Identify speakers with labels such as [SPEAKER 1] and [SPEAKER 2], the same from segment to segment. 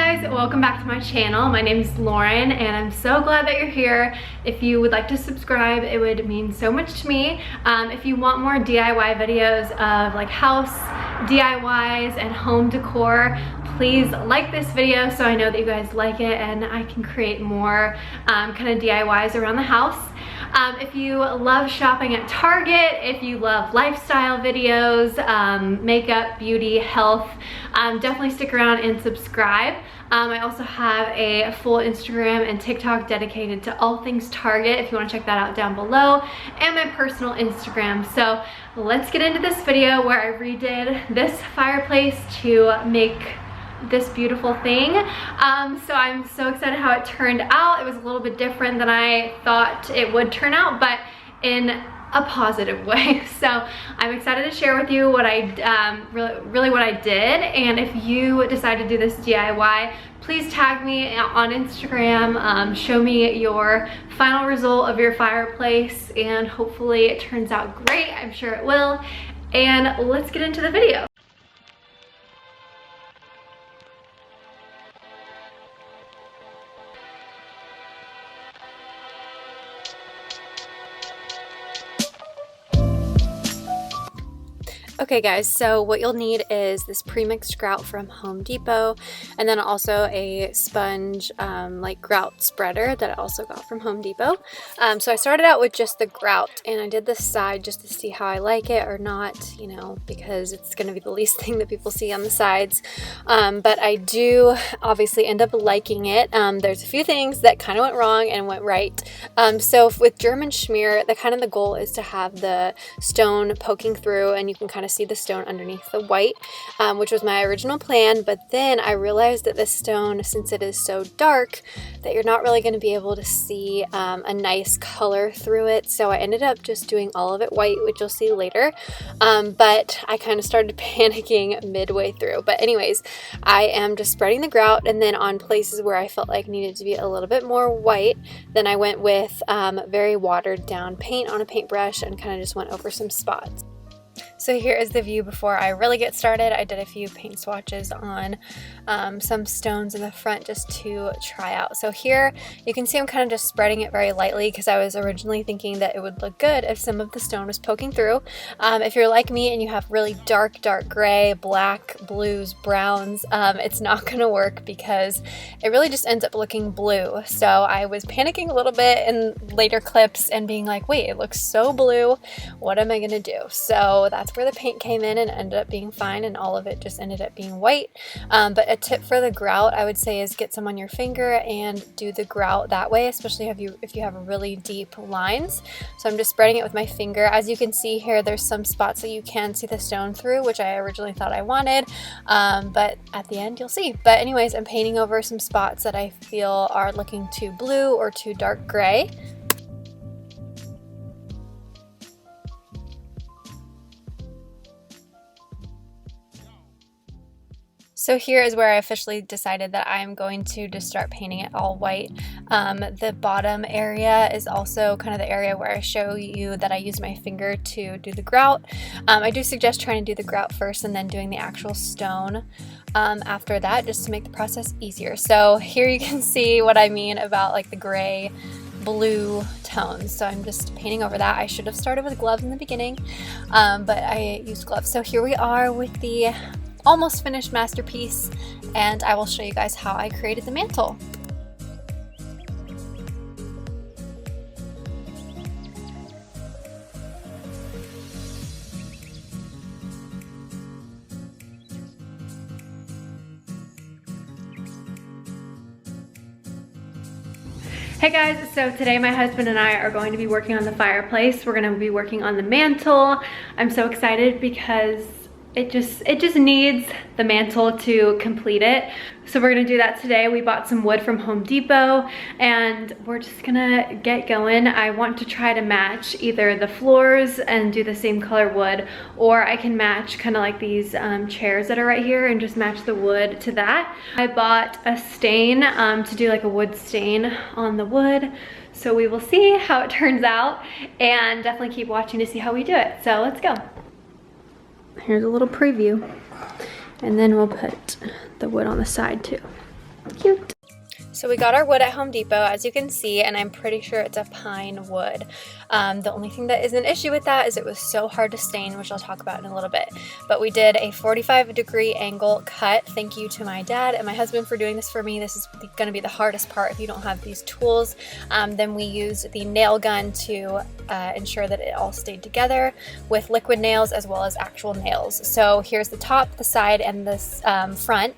[SPEAKER 1] guys, welcome back to my channel. My name is Lauren and I'm so glad that you're here. If you would like to subscribe, it would mean so much to me. If you want more DIY videos of like house DIYs and home decor, please like this video so I know that you guys like it and I can create more kind of DIYs around the house. If you love shopping at Target, if you love lifestyle videos, makeup, beauty, health, definitely stick around and subscribe. I also have a full Instagram and TikTok dedicated to all things Target if you want to check that out down below, and my personal Instagram. So let's get into this video where I redid this fireplace to make this beautiful thing. So I'm so excited how it turned out. It was a little bit different than I thought it would turn out, but in a positive way. So I'm excited to share with you what I really what I did. And if you decide to do this DIY, please tag me on Instagram, show me your final result of your fireplace, and hopefully it turns out great. I'm sure it will. And let's get into the video. Okay guys, so what you'll need is this premixed grout from Home Depot, and then also a sponge like grout spreader that I also got from Home Depot. So I started out with just the grout, and I did this side just to see how I like it or not, you know, because it's going to be the least thing that people see on the sides. But I do obviously end up liking it. There's a few things that kind of went wrong and went right. So with German Shmear, the goal is to have the stone poking through, and you can kind of see the stone underneath the white, which was my original plan. But then I realized that this stone, since it is so dark, that you're not really going to be able to see a nice color through it. So I ended up just doing all of it white, which you'll see later. But I kind of started panicking midway through. But anyways, I am just spreading the grout, and then on places where I felt like needed to be a little bit more white, then I went with very watered down paint on a paintbrush and kind of just went over some spots. So here is the view before I really get started. I did a few paint swatches on some stones in the front just to try out. So here you can see I'm kind of just spreading it very lightly because I was originally thinking that it would look good if some of the stone was poking through. If you're like me and you have really dark gray, black, blues, browns, it's not going to work because it really just ends up looking blue. So I was panicking a little bit in later clips and being like, wait, it looks so blue. What am I going to do? So that's where the paint came in and ended up being fine, and all of it just ended up being white. But a tip for the grout, I would say, is get some on your finger and do the grout that way, especially if you have really deep lines. So I'm just spreading it with my finger. As you can see here, there's some spots that you can see the stone through, which I originally thought I wanted, but at the end you'll see. But anyways, I'm painting over some spots that I feel are looking too blue or too dark gray. So here is where I officially decided that I'm going to just start painting it all white. The bottom area is also kind of the area where I show you that I use my finger to do the grout. I do suggest trying to do the grout first and then doing the actual stone after that, just to make the process easier. So here you can see what I mean about like the gray blue tones. So I'm just painting over that. I should have started with gloves in the beginning, but I used gloves. So here we are with the almost finished masterpiece, and I will show you guys how I created the mantle. Hey guys, so today my husband and I are going to be working on the fireplace. We're going to be working on the mantle. I'm so excited because it just needs the mantle to complete it. So we're gonna do that today. We bought some wood from Home Depot and we're just gonna get going. I want to try to match either the floors and do the same color wood, or I can match kind of like these chairs that are right here and just match the wood to that. I bought a stain to do like a wood stain on the wood. So we will see how it turns out and definitely keep watching to see how we do it. So let's go. Here's a little preview, and then we'll put the wood on the side too. Cute. So we got our wood at Home Depot, as you can see, and I'm pretty sure it's a pine wood. The only thing that is an issue with that is it was so hard to stain, which I'll talk about in a little bit. But we did a 45-degree angle cut. Thank you to my dad and my husband for doing this for me. This is going to be the hardest part if you don't have these tools. Then we used the nail gun to ensure that it all stayed together with liquid nails as well as actual nails. So here's the top, the side, and this front.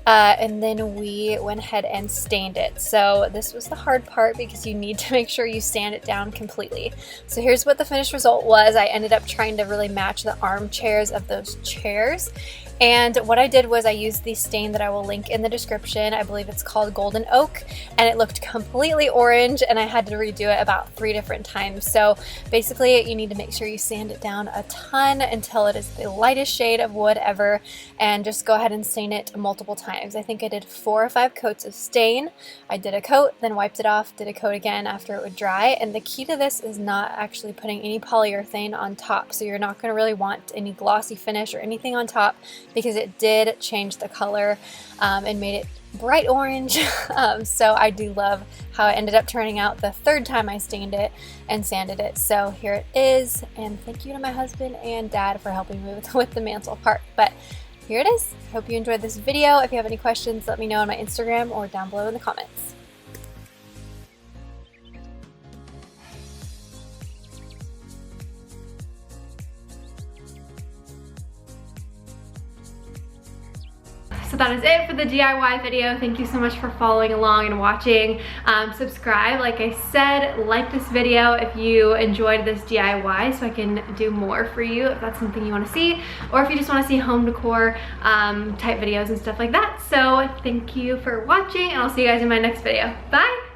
[SPEAKER 1] And then we went ahead and stained it. So this was the hard part because you need to make sure you sand it down completely. So here's what the finished result was. I ended up trying to really match the armchairs of those chairs. And what I did was I used the stain that I will link in the description. I believe it's called Golden Oak, and it looked completely orange, and I had to redo it about 3 different times. So basically you need to make sure you sand it down a ton until it is the lightest shade of wood ever, and just go ahead and stain it multiple times. I think I did 4 or 5 coats of stain. I did a coat, then wiped it off, did a coat again after it would dry. And the key to this is not actually putting any polyurethane on top. So you're not going to really want any glossy finish or anything on top, because it did change the color and made it bright orange. So I do love how it ended up turning out the 3rd time I stained it and sanded it. So here it is, and thank you to my husband and dad for helping me with the mantle part. But here it is. Hope you enjoyed this video. If you have any questions, let me know on my Instagram or down below in the comments. So that is it for the DIY video. Thank you so much for following along and watching. Subscribe, like I said, like this video if you enjoyed this DIY so I can do more for you if that's something you want to see, or if you just want to see home decor type videos and stuff like that. So thank you for watching, and I'll see you guys in my next video. Bye!